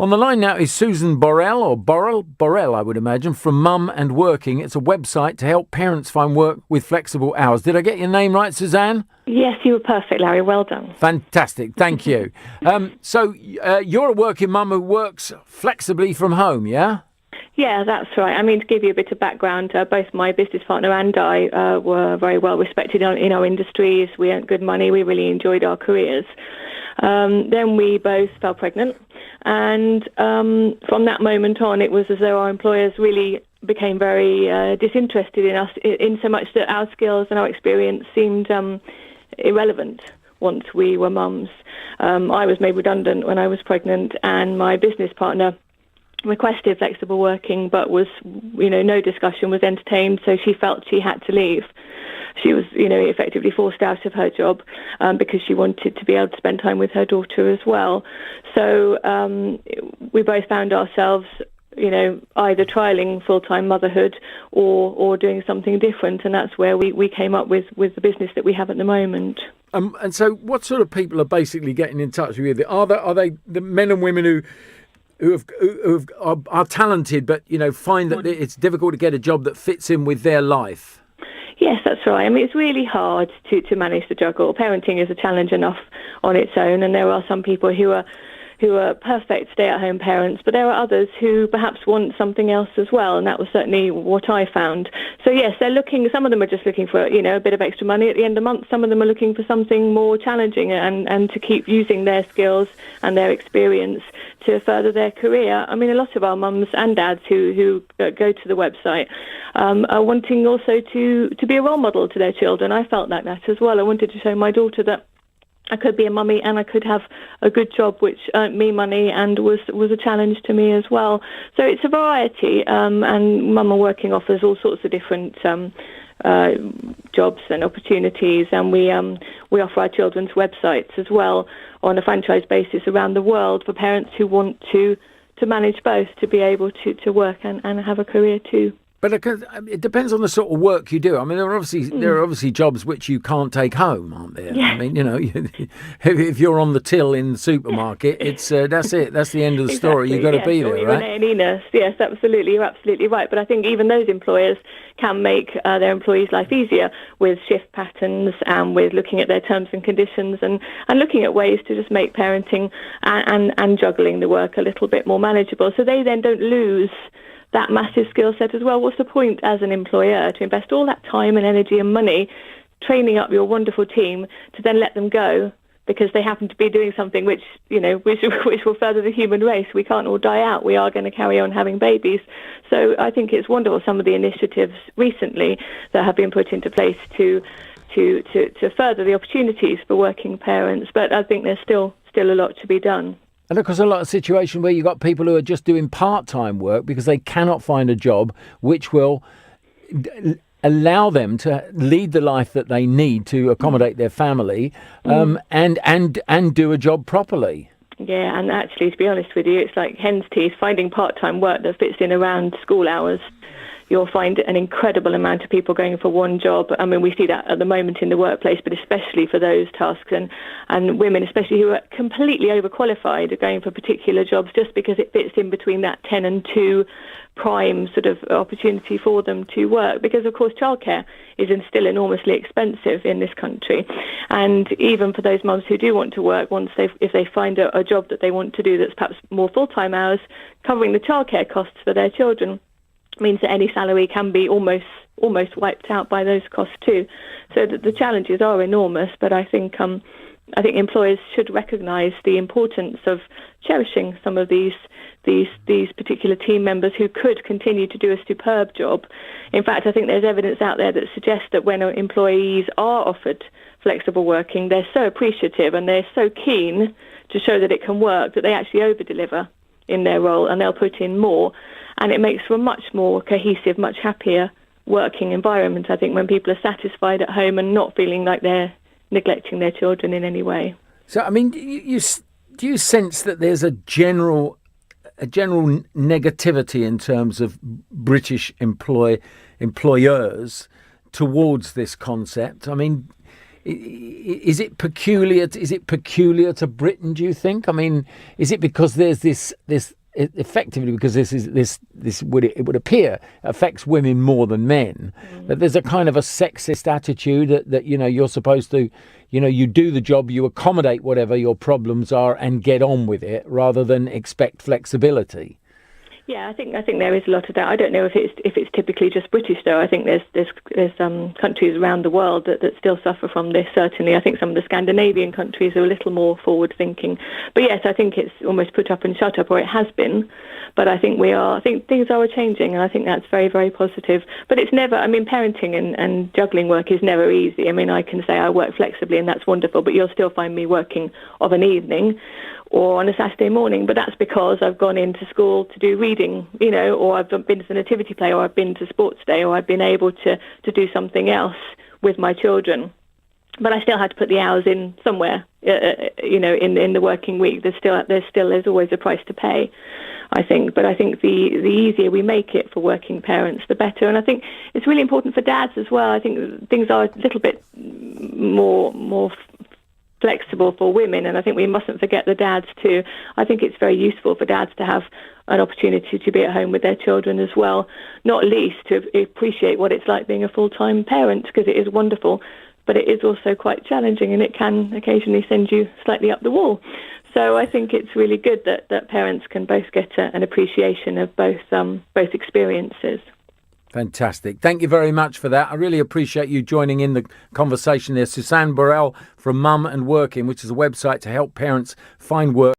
On the line now is Susan Borrell, I would imagine, from Mum&Working. It's a website to help parents find work with flexible hours. Did I get your name right, Suzanne? Yes, you were perfect, Larry. Well done. Fantastic. Thank you. So you're a working mum who works flexibly from home, yeah? Yeah, that's right. I mean, to give you a bit of background, both my business partner and I were very well respected in our industries. We earned good money. We really enjoyed our careers. Then we both fell pregnant. And from that moment on, it was as though our employers really became very disinterested in us, in so much that our skills and our experience seemed irrelevant once we were mums. I was made redundant when I was pregnant, and my business partner requested flexible working, but no discussion was entertained, so she felt she had to leave. She was, effectively forced out of her job because she wanted to be able to spend time with her daughter as well. So we both found ourselves, either trialing full-time motherhood or doing something different, and that's where we came up with the business that we have at the moment. And so, what sort of people are basically getting in touch with you? Are they the men and women who are talented, but find that it's difficult to get a job that fits in with their life? Yes, that's right. I mean, it's really hard to manage the juggle. Parenting is a challenge enough on its own, and there are some people who are perfect stay-at-home parents, but there are others who perhaps want something else as well, and that was certainly what I found. So yes, they're looking. Some of them are just looking for a bit of extra money at the end of the month. Some of them are looking for something more challenging and to keep using their skills and their experience to further their career. I mean, a lot of our mums and dads who go to the website are wanting also to be a role model to their children. I felt like that as well. I wanted to show my daughter that I could be a mummy and I could have a good job which earned me money and was a challenge to me as well. So it's a variety, and Mum&Working offers all sorts of different jobs and opportunities, and we offer our children's websites as well on a franchise basis around the world for parents who want to manage both, to be able to work and have a career too. But it depends on the sort of work you do. I mean, there are obviously jobs which you can't take home, aren't there? Yeah. I mean, if you're on the till in the supermarket, it's that's it. That's the end of the story. You've got to be there, or right? You're an A&E nurse. Yes, absolutely. You're absolutely right. But I think even those employers can make their employees' life easier with shift patterns and with looking at their terms and conditions and looking at ways to just make parenting and juggling the work a little bit more manageable, so they then don't lose that massive skill set as well. What's the point as an employer to invest all that time and energy and money training up your wonderful team to then let them go because they happen to be doing something which will further the human race? We can't all die out. We are going to carry on having babies. So I think it's wonderful, some of the initiatives recently that have been put into place to further the opportunities for working parents. But I think there's still a lot to be done. And of course, a lot of situations where you've got people who are just doing part-time work because they cannot find a job which will allow them to lead the life that they need to accommodate their family and do a job properly. Yeah, and actually, to be honest with you, it's like hen's teeth, finding part-time work that fits in around school hours. You'll find an incredible amount of people going for one job. I mean, we see that at the moment in the workplace, but especially for those tasks, and women, especially who are completely overqualified, are going for particular jobs just because it fits in between that 10 and 2 prime sort of opportunity for them to work. Because, of course, childcare is still enormously expensive in this country. And even for those mums who do want to work, if they find a job that they want to do that's perhaps more full-time hours, covering the childcare costs for their children means that any salary can be almost wiped out by those costs too. So the challenges are enormous, but I think employers should recognise the importance of cherishing some of these particular team members who could continue to do a superb job. In fact, I think there's evidence out there that suggests that when employees are offered flexible working, they're so appreciative and they're so keen to show that it can work that they actually over-deliver in their role and they'll put in more. And it makes for a much more cohesive, much happier working environment, I think, when people are satisfied at home and not feeling like they're neglecting their children in any way. So, I mean, do you sense that there's a general negativity in terms of British employers towards this concept? I mean, is it peculiar? Is it peculiar to Britain? Do you think? I mean, is it because there's this effectively because this would appear affects women more than men, that there's a kind of a sexist attitude that you're supposed to, you do the job, you accommodate whatever your problems are and get on with it rather than expect flexibility? Yeah, I think there is a lot of that. I don't know if it's typically just British though. I think there's countries around the world that still suffer from this. Certainly, I think some of the Scandinavian countries are a little more forward thinking. But yes, I think it's almost put up and shut up, or it has been. But I think things are changing, and I think that's very, very positive. But it's never. I mean, parenting and juggling work is never easy. I mean, I can say I work flexibly, and that's wonderful. But you'll still find me working of an evening or on a Saturday morning, but that's because I've gone into school to do reading, or I've been to the nativity play, or I've been to sports day, or I've been able to do something else with my children. But I still had to put the hours in somewhere, in the working week. There's always a price to pay, I think. But I think the easier we make it for working parents, the better. And I think it's really important for dads as well. I think things are a little bit more flexible for women, and I think we mustn't forget the dads too. I think it's very useful for dads to have an opportunity to be at home with their children as well, not least to appreciate what it's like being a full-time parent, because it is wonderful, but it is also quite challenging, and it can occasionally send you slightly up the wall. So I think it's really good that parents can both get an appreciation of both experiences. Fantastic. Thank you very much for that. I really appreciate you joining in the conversation there. Suzanne Burrell from Mum and Working, which is a website to help parents find work.